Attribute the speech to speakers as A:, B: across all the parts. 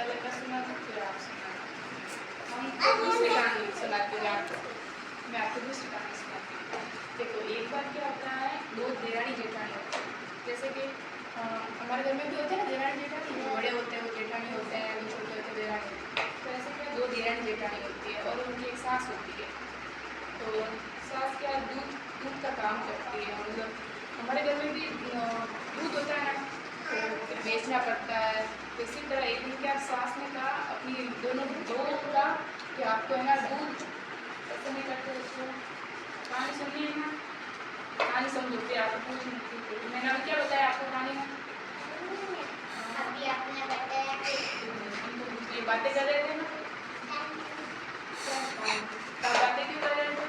A: पहले मैं सुना दूँ फिर आप सुना। हम दूसरी कहानी सुनाती हूँ आपको। मैं आपको दूसरी कहानी सुनाती हूँ। देखो एक बार क्या होता है, दो देरानी जेठानी होते हैं। जैसे कि हमारे घर में भी होते हैं ना देरानी जेठानी, जो बड़े होते हैं वो जेठानी होते हैं, जो छोटे होते हैं देरानी। तो ऐसे क्या दो देरानी जेठानी होती है और उनकी एक सास होती है। तो सास क्या दूध दूध का काम करती है, मतलब हमारे घर में भी दूध होता है ना, तो फिर बेचना पड़ता है। तो इसी तरह एक दिन क्या सास ने कहा अपनी दोनों बहू का कि आपको है ना दूध ऐसे नहीं करते, उसको कहानी सुनिए ना, कहानी समझो फिर आपको पूछ। मैंने अभी क्या बताया आपको कहानी में?
B: अभी आपने बताया कि
A: ये बातें कर रहे थे ना, तब बातें क्यों कर रहे थे?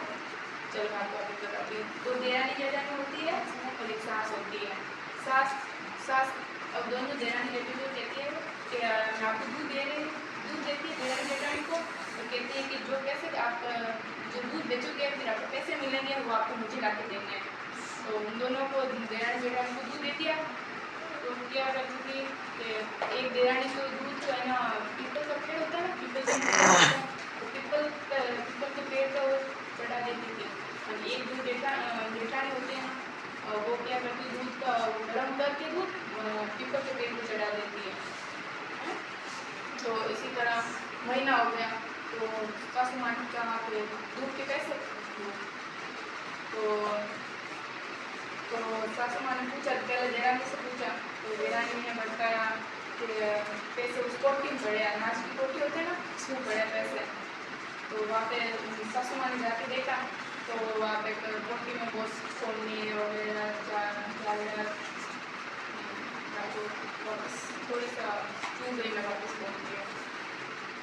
A: चलो मैं आपको अभी बताती हूँ। तो देरानी जेठानी होती है और एक सास होती है। सास अब दोनों देरानी जेठानी को कहती है कि मैं आपको दूध दे रही, दूध देती है देरानी जेठानी को और कहती है कि जो पैसे आप जो दूध बेचोगे फिर आपको पैसे मिलेंगे वो आपको मुझे ला के देने हैं। तो उन दोनों को देरानी जेठानी को दूध दे दिया। तो क्या करती थी कि एक देरानी को दूध जो है ना पीपल का पेड़ होता है ना, पीपल तो पीपल के पेड़ पर वो चढ़ा देती थी। और एक जो जेठानी होती है ना वो क्या करती दूध का गर्म करके दूध पीपल के पेड़ पर चढ़ा देती है। तो इसी तरह महीना हो गया तो सासू माँ ने कहा कि दूध के पैसे तो सासू माँ ने पूछा, पहले देरानी से पूछा तो देरानी ने बताया कि पैसे उस कोठी में पड़े, अनाज की कोठी होते हैं ना उसमें पड़े पैसे। तो वहाँ पे सासू माँ ने जाके देखा तो वहाँ पे कोठी में बहुत सोनी वगैरह वापस थोड़ी सा चूम गई, मैं वापस बोल दिया।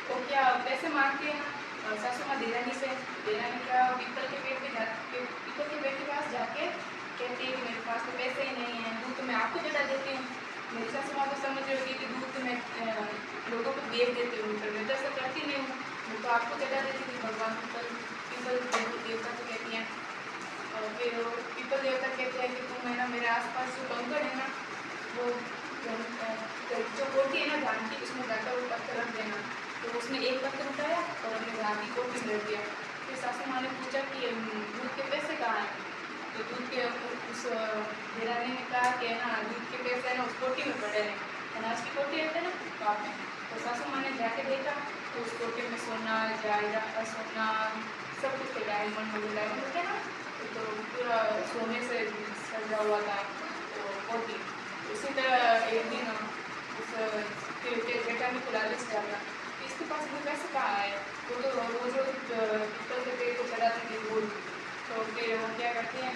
A: तो क्या पैसे मांगती है ना सासू माँ देरानी से, देरानी का पीपल के पेड़ के पास जाके कहती है कि मेरे पास तो पैसे ही नहीं हैं, दूध तो मैं आपको चढ़ा देती हूँ। मेरी सासू माँ तो समझ रही होगी कि दूध तो मैं लोगों को बेच देती हूँ, पर मैं तो ऐसा करती नहीं हूँ, मैं तो आपको चढ़ा देती थी। भगवान पीपल देवता को कहती हैं और फिर पीपल देवता कहते हैं कि तुम है ना मेरे आसपास जो कंकड़ है ना वो जो कोठी है ना धान की उसमें जाकर वो पत्थर रख देना। तो उसने एक पत्थर उठाया और अपने धान की कोठी में रख दिया। फिर सासू माँ ने पूछा कि दूध के पैसे कहाँ हैं? तो दूध के उस देरानी ने कहा कि ना दूध के पैसे है ना उस कोठी में पड़े हैं, अनाज की कोठी रहते हैं ना वहाँ में। तो सासू माँ ने जाके देखा तो उस कोठी में सोना सोना सब कुछ थे, डायमंड वगैरह होते हैं ना, तो पूरा सोने से सजा हुआ था तो कोठी। उसी तरह एक दिन उस जेठानी को लालच डाला कि इसके पास भी पैसे कहाँ है, वो तो वो जो पीपल के पेड़ को चढ़ाती थी वो। तो फिर वो क्या करते हैं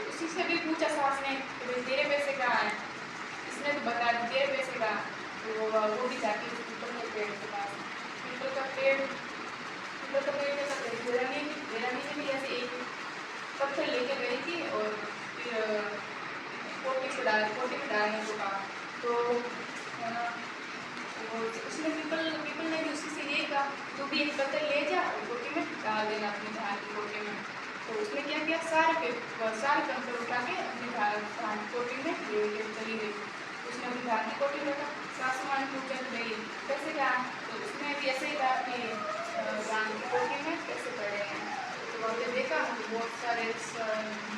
A: उसी से भी पूछा सास ने कि भाई तेरे पैसे कहाँ हैं? इसने तो बता दी तेरे पैसे कहाँ। तो वो भी जाती है पीपल के पेड़ के पास। पीपल का पेड़ देरानी ने भी ऐसे एक पत्थर लेके गई थी और फिर कोठी में डालने को कहा। तो उसने पीपल ने भी उसी से यही कहा तू भी एक पत्थर ले जा और कोठी में डाल देना अपनी धान की कोठी में। तो उसने क्या किया सारे पत्थर उठा के अपनी धान की कोठी में ले चली गई। उसने अपनी धान की कोठी में रखा। सासू माँ ने पूछा गई कैसे कहा? तो उसने भी ऐसे ही कहा कि धान की कोठी में कैसे पड़े हैं। तो वहाँ पे देखा बहुत सारे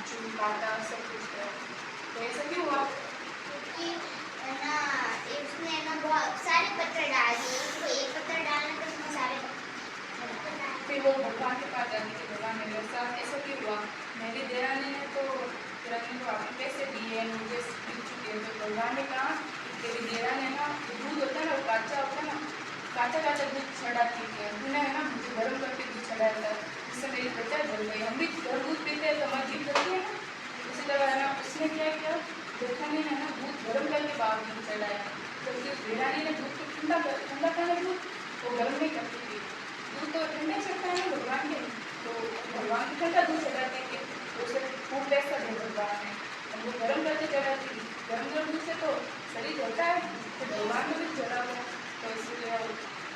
A: चून काटा सब कुछ है। तो ऐसा क्यों हुआ?
B: क्योंकि है ना इसने ना बहुत सारे पत्थर डाल दिए, तो एक पत्थर डालने पर उसमें सारे
A: फिर वो भगवान के पास जाती थी, भगवान मेरे साथ ऐसा क्यों हुआ? मेरी देरानी ने तो रत्न को आपने पैसे दिए मुझे दिख चुके हैं। तो भगवान ने कहा तेरी देरानी है ना दूध होता है ना वो काचा होता है ना, काचा दूध चढ़ाती है, तूने है ना मुझे गर्म करके दूध चढ़ाया था जिससे मेरी त्वचा जल गई। हम भी घर दूध पीते हैं तो हमारी जीभ जलती है ना, उसी तरह है ना उसने क्या किया जेठानी ने ना दूध गर्म करके बाहर दूध चढ़ाया। तो देरानी ने दूध को ठंडा करना दूध वो गर्म नहीं करती थी, दूध तो ठंडा चढ़ता है ना भगवान के, तो भगवान को ठंडा दूध चढ़ाते थे तो उसे खूब पैसा दे भगवान ने, और वो गर्म करके चढ़ाती थी। गर्म दूध से तो शरीर जलता है तो भगवान में भी जला हुआ, तो इसलिए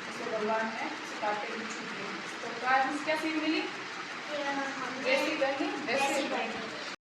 A: उसे भगवान ने काटे भी छूट दी। तो आज क्या सीख मिली? जैसी करनी